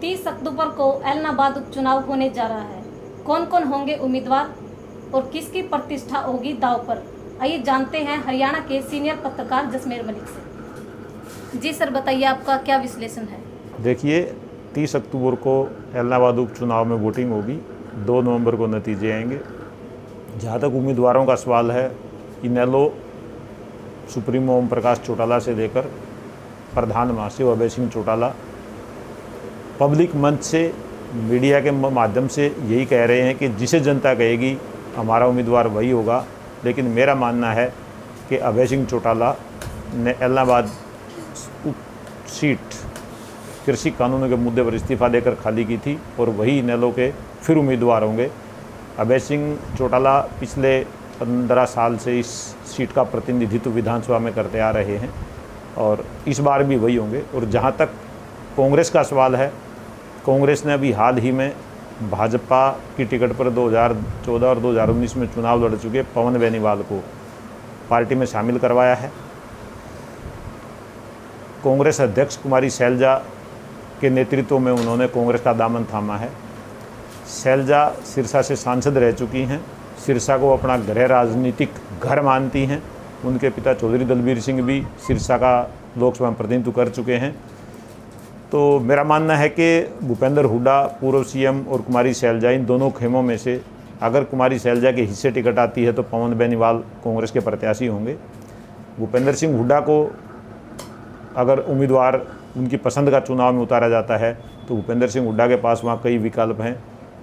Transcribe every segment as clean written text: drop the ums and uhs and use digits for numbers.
30 अक्टूबर को ऐलनाबाद उपचुनाव होने जा रहा है। कौन कौन होंगे उम्मीदवार और किसकी प्रतिष्ठा होगी दांव पर, आइए जानते हैं हरियाणा के सीनियर पत्रकार जसमेर मलिक से। जी सर, बताइए आपका क्या विश्लेषण है। देखिए, 30 अक्टूबर को ऐलनाबाद उपचुनाव में वोटिंग होगी, 2 नवंबर को नतीजे आएंगे। जहाँ तक उम्मीदवारों का सवाल है, इनेलो सुप्रीमो ओम प्रकाश चौटाला से लेकर प्रधान महासचिव अभय सिंह चौटाला पब्लिक मंच से, मीडिया के माध्यम से यही कह रहे हैं कि जिसे जनता कहेगी हमारा उम्मीदवार वही होगा। लेकिन मेरा मानना है कि अभय सिंह चौटाला ने ऐलनाबाद सीट कृषि कानूनों के मुद्दे पर इस्तीफा देकर खाली की थी और वही इनेलो के फिर उम्मीदवार होंगे। अभय सिंह चौटाला पिछले 15 साल से इस सीट का प्रतिनिधित्व विधानसभा में करते आ रहे हैं और इस बार भी वही होंगे। और जहां तक कांग्रेस का सवाल है, कांग्रेस ने अभी हाल ही में भाजपा की टिकट पर 2014 और 2019 में चुनाव लड़ चुके पवन बेनीवाल को पार्टी में शामिल करवाया है। कांग्रेस अध्यक्ष कुमारी शैलजा के नेतृत्व में उन्होंने कांग्रेस का दामन थामा है। शैलजा सिरसा से सांसद रह चुकी हैं, सिरसा को अपना गृह राजनीतिक घर मानती हैं। उनके पिता चौधरी दलबीर सिंह भी सिरसा का लोकसभा में प्रतिनिधित्व कर चुके हैं। तो मेरा मानना है कि भूपेंद्र हुड्डा पूर्व सीएम और कुमारी शैलजा, इन दोनों खेमों में से अगर कुमारी शैलजा के हिस्से टिकट आती है तो पवन बेनीवाल कांग्रेस के प्रत्याशी होंगे। भूपेंद्र सिंह हुड्डा को अगर उम्मीदवार उनकी पसंद का चुनाव में उतारा जाता है तो भूपेंद्र सिंह हुड्डा के पास वहाँ कई विकल्प हैं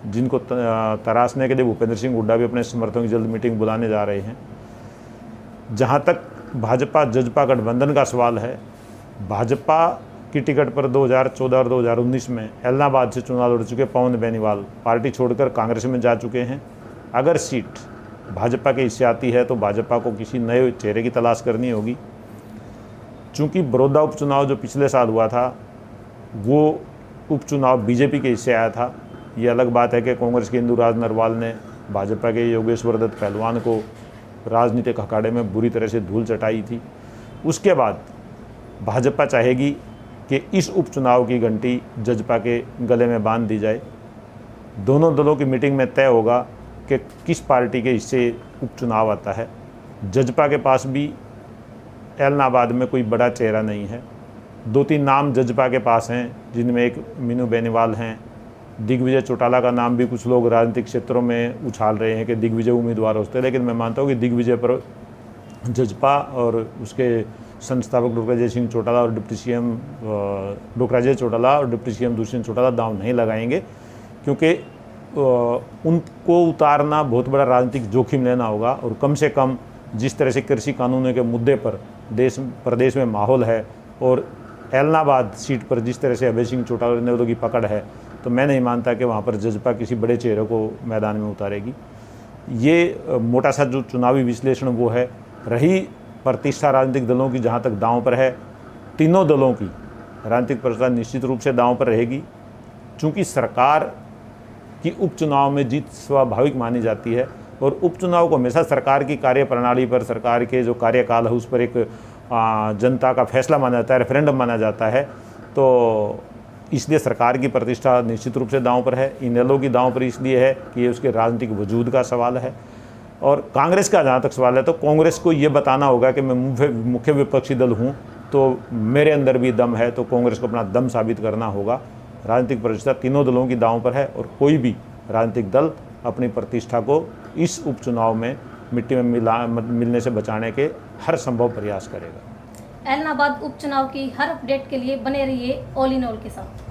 जिनको तराशने के लिए भूपेंद्र सिंह हुड्डा भी अपने समर्थकों की जल्द मीटिंग बुलाने जा रहे हैं। जहाँ तक भाजपा जजपा गठबंधन का सवाल है, भाजपा की टिकट पर 2014 और 2019 में ऐलनाबाद से चुनाव लड़ चुके पवन बेनीवाल पार्टी छोड़कर कांग्रेस में जा चुके हैं। अगर सीट भाजपा के हिस्से आती है तो भाजपा को किसी नए चेहरे की तलाश करनी होगी। चूँकि बड़ौदा उपचुनाव जो पिछले साल हुआ था वो उपचुनाव बीजेपी के हिस्से आया था। ये अलग बात है कि कांग्रेस के इंदुराज नरवाल ने भाजपा के योगेश्वर दत्त पहलवान को राजनीतिक अखाड़े में बुरी तरह से धूल चटाई थी। उसके बाद भाजपा चाहेगी कि इस उपचुनाव की घंटी जजपा के गले में बांध दी जाए। दोनों दलों की मीटिंग में तय होगा कि किस पार्टी के हिस्से उपचुनाव आता है। जजपा के पास भी ऐलनाबाद में कोई बड़ा चेहरा नहीं है। 2-3 नाम जजपा के पास हैं जिनमें एक मीनू बेनीवाल हैं। दिग्विजय चौटाला का नाम भी कुछ लोग राजनीतिक क्षेत्रों में उछाल रहे हैं कि दिग्विजय उम्मीदवार होते हैं, लेकिन मैं मानता हूँ कि दिग्विजय पर जजपा और उसके संस्थापक डॉक्टर अजय सिंह चौटाला और deputy CM doctor Ajay Chautala और डिप्टी सीएम दुष्यंत चौटाला दांव नहीं लगाएंगे, क्योंकि उनको उतारना बहुत बड़ा राजनीतिक जोखिम लेना होगा। और कम से कम जिस तरह से कृषि कानूनों के मुद्दे पर देश प्रदेश में माहौल है और ऐलनाबाद सीट पर जिस तरह से अभय सिंह चौटाला ने की पकड़ है, तो मैं नहीं मानता कि वहाँ पर जजपा किसी बड़े चेहरे को मैदान में उतारेगी। ये मोटा सा जो चुनावी विश्लेषण वो है। रही प्रतिष्ठा राजनीतिक दलों की, जहाँ तक दांव पर है, तीनों दलों की राजनीतिक प्रतिष्ठा निश्चित रूप से दांव पर रहेगी। चूँकि सरकार की उपचुनाव में जीत स्वाभाविक मानी जाती है और उपचुनाव को हमेशा सरकार की कार्यप्रणाली पर, सरकार के जो कार्यकाल है उस पर एक जनता का फैसला माना जाता है, रेफरेंडम माना जाता है। तो इसलिए सरकार की प्रतिष्ठा निश्चित रूप से दांव पर है। इनेलो की दांव पर इसलिए है कि ये उसके राजनीतिक वजूद का सवाल है। और कांग्रेस का जहाँ तक सवाल है तो कांग्रेस को ये बताना होगा कि मैं मुख्य विपक्षी दल हूँ तो मेरे अंदर भी दम है, तो कांग्रेस को अपना दम साबित करना होगा। राजनीतिक प्रतिष्ठा तीनों दलों की दांव पर है और कोई भी राजनीतिक दल अपनी प्रतिष्ठा को इस उपचुनाव में मिट्टी में मिलने से बचाने के हर संभव प्रयास करेगा। ऐलनाबाद उपचुनाव की हर अपडेट के लिए बने रहिए ऑल इन ऑल के साथ।